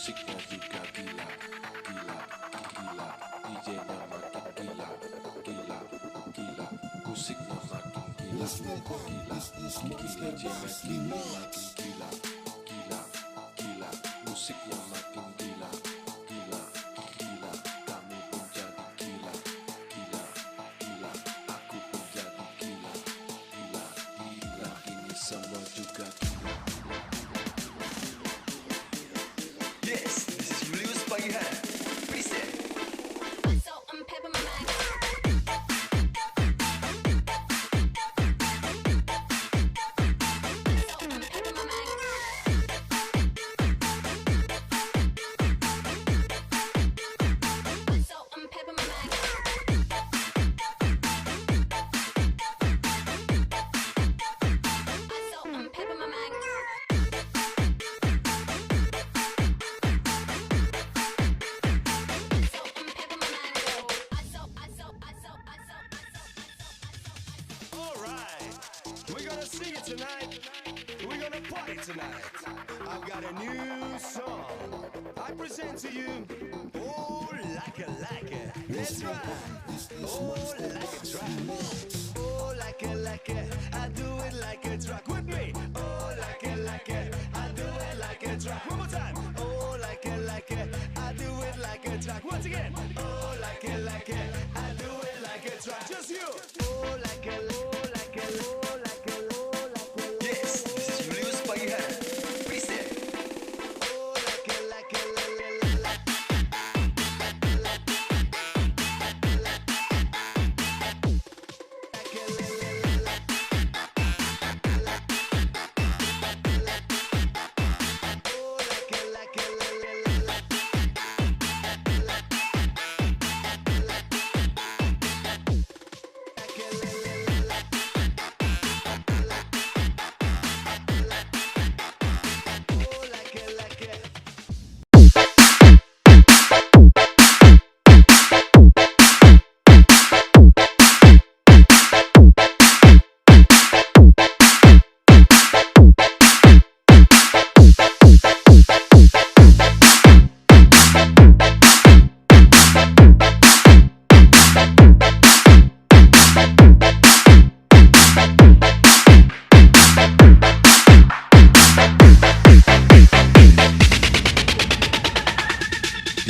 musiknya juga gila, gila, gila, DJ-nya makin gila, gila, gila, musiknya makin gila, gila, DJ-nya gila, makin gila, gila, gila, musiknya makin gila, gila, gila, kami pun jadi gila, gila, gila, aku pun jadi gila, gila, gila, ini semua juga gila. Yes, this is Julius Pagihana. Present. So I'm pepping my mind. Sing it tonight. We're gonna party tonight. I've got a new song. I present to you. Oh, like a. That's right. Oh, like a track. Oh, like a. I do it like a track. With me. Oh, like a. I do it like a track. One more time. Oh, like a. I do it like a track. Once again. Oh, like a. I do it like a track. Just you. Oh, like a. Oh, like a. Oh, like a. Yes, this is Julius Pagihana. Present. Oh, like a.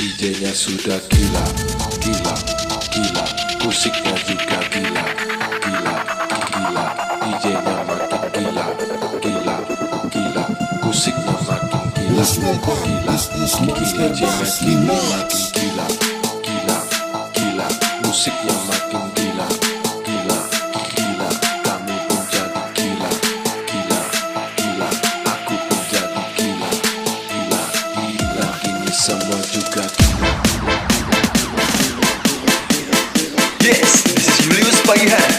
DJ-nya sudah gila, gila, gila, musiknya juga gila, gila, gila, DJ-nya makin gila, gila, gila, musiknya makin gila, gila, DJ-nya gila, makin gila, gila, gila, musiknya makin gila, gila, gila, kami pun jadi gila, gila, gila, aku pun jadi gila, gila, gila, ini semua juga gila. Yes, this is Julius Pagihana.